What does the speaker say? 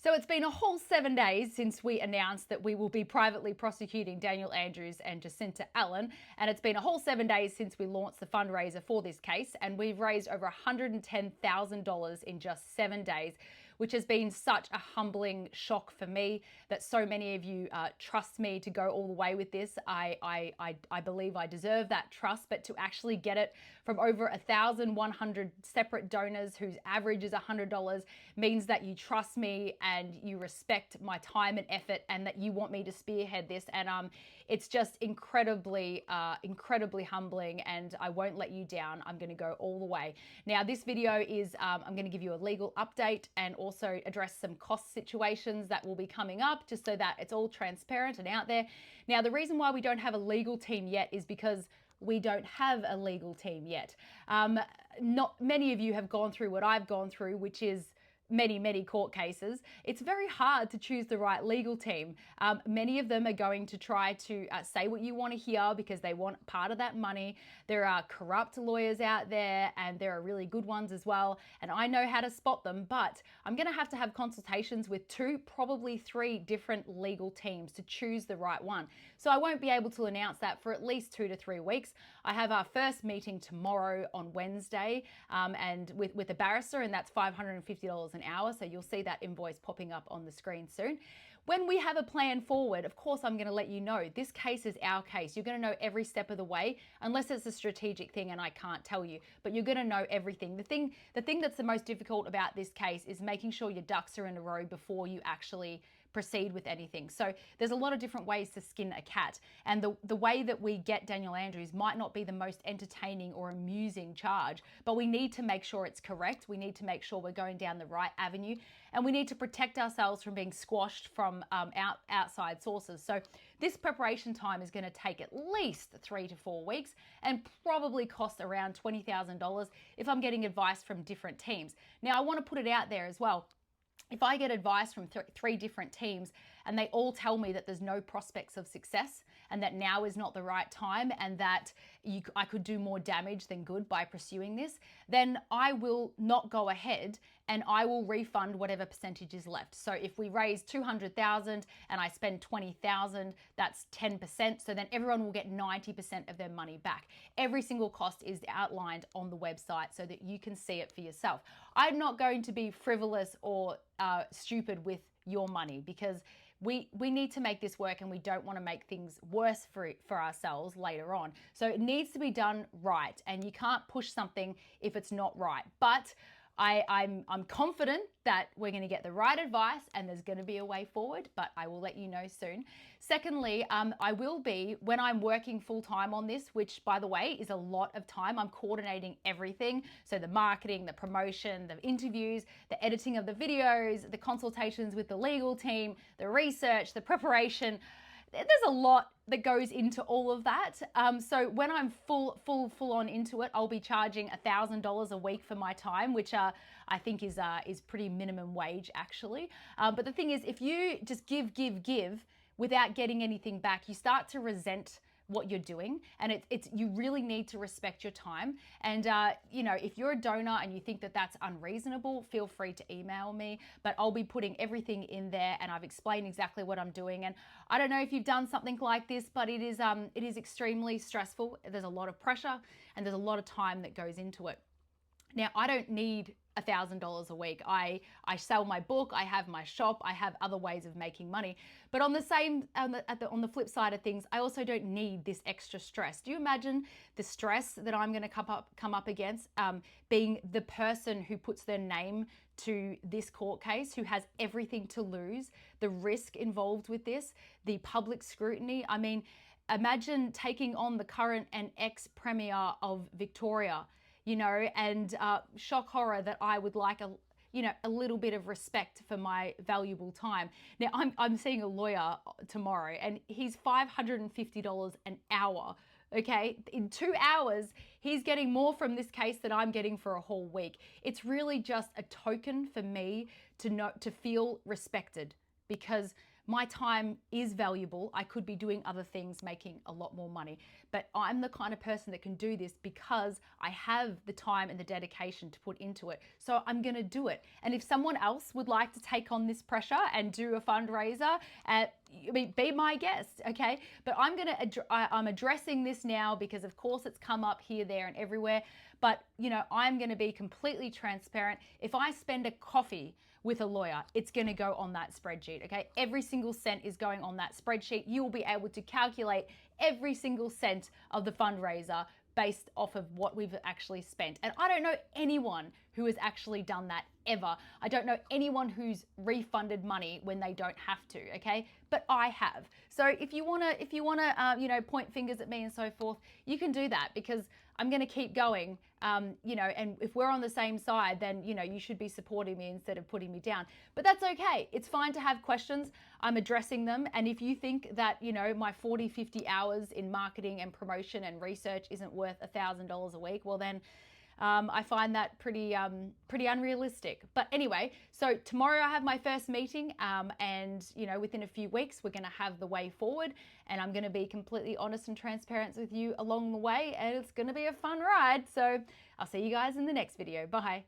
So it's been a whole 7 days since we announced that we will be privately prosecuting Daniel Andrews and Jacinta Allen. And it's been a whole 7 days since we launched the fundraiser for this case. And we've raised over $110,000 in just 7 days, which has been such a humbling shock for me that so many of you trust me to go all the way with this. I believe I deserve that trust, but to actually get it from over 1,100 separate donors whose average is $100 means that you trust me and you respect my time and effort and that you want me to spearhead this. And it's just incredibly humbling, and I won't let you down. I'm going to go all the way. Now, this video is, I'm going to give you a legal update and also address some cost situations that will be coming up just so that it's all transparent and out there. Now, the reason why we don't have a legal team yet is because we don't have a legal team yet. Not many of you have gone through what I've gone through, which is many court cases. It's very hard to choose the right legal team. Many of them are going to try to say what you want to hear because they want part of that money. There are corrupt lawyers out there, and there are really good ones as well. And I know how to spot them, but I'm going to have consultations with 2, probably 3 different legal teams to choose the right one. So I won't be able to announce that for at least 2 to 3 weeks. I have our first meeting tomorrow on Wednesday, and with a barrister, and that's $550 an hour. So you'll see that invoice popping up on the screen soon. When we have a plan forward, of course, I'm going to let you know this case is our case. You're going to know every step of the way, unless it's a strategic thing and I can't tell you, but you're going to know everything. The thing that's the most difficult about this case is making sure your ducks are in a row before you actually proceed with anything. So there's a lot of different ways to skin a cat, and the way that we get Daniel Andrews might not be the most entertaining or amusing charge, but we need to make sure it's correct. We need to make sure we're going down the right avenue, and we need to protect ourselves from being squashed from outside sources. So this preparation time is going to take at least 3 to 4 weeks and probably cost around $20,000 if I'm getting advice from different teams. Now, I want to put it out there as well. If I get advice from 3 different teams and they all tell me that there's no prospects of success and that now is not the right time and that I could do more damage than good by pursuing this, then I will not go ahead and I will refund whatever percentage is left. So if we raise $200,000 and I spend $20,000, that's 10%. So then everyone will get 90% of their money back. Every single cost is outlined on the website so that you can see it for yourself. I'm not going to be frivolous or stupid with your money because we need to make this work, and we don't want to make things worse for ourselves later on. So it needs to be done right, and you can't push something if it's not right. But I'm confident that we're going to get the right advice and there's going to be a way forward, but I will let you know soon. Secondly, I will be, when I'm working full time on this, which by the way is a lot of time, I'm coordinating everything. So the marketing, the promotion, the interviews, the editing of the videos, the consultations with the legal team, the research, the preparation. There's a lot that goes into all of that. So when I'm full on into it, I'll be charging $1,000 a week for my time, which I think is pretty minimum wage actually. But the thing is, if you just give without getting anything back, you start to resent what you're doing, and you really need to respect your time. And you know, if you're a donor and you think that that's unreasonable, feel free to email me, but I'll be putting everything in there, and I've explained exactly what I'm doing. And I don't know if you've done something like this, but it is extremely stressful. There's a lot of pressure and there's a lot of time that goes into it. Now, I don't need $1,000 a week. I sell my book, I have my shop, I have other ways of making money. But on the flip side of things, I also don't need this extra stress. Do you imagine the stress that I'm going to come up against, being the person who puts their name to this court case, who has everything to lose, the risk involved with this, the public scrutiny? I mean, imagine taking on the current and ex-premier of Victoria, you know, and shock horror that I would like a little bit of respect for my valuable time. Now, I'm seeing a lawyer tomorrow, and he's $550 an hour. Okay, in 2 hours, he's getting more from this case than I'm getting for a whole week. It's really just a token for me to feel respected, because my time is valuable. I could be doing other things, making a lot more money. But I'm the kind of person that can do this because I have the time and the dedication to put into it. So I'm going to do it. And if someone else would like to take on this pressure and do a fundraiser, be my guest, okay? But I'm addressing this now because of course it's come up here, there, and everywhere. But I'm going to be completely transparent. If I spend a coffee with a lawyer, it's going to go on that spreadsheet, okay? Every single cent is going on that spreadsheet. You will be able to calculate every single cent of the fundraiser based off of what we've actually spent. And I don't know anyone who has actually done that ever. I don't know anyone who's refunded money when they don't have to, okay? But I have. So if you wanna, point fingers at me and so forth, you can do that because I'm gonna keep going, and if we're on the same side, then, you should be supporting me instead of putting me down. But that's okay. It's fine to have questions. I'm addressing them. And if you think that, my 40, 50 hours in marketing and promotion and research isn't worth $1,000 a week, well then, I find that pretty unrealistic. But anyway, so tomorrow I have my first meeting, and within a few weeks we're going to have the way forward, and I'm going to be completely honest and transparent with you along the way, and it's going to be a fun ride. So I'll see you guys in the next video. Bye.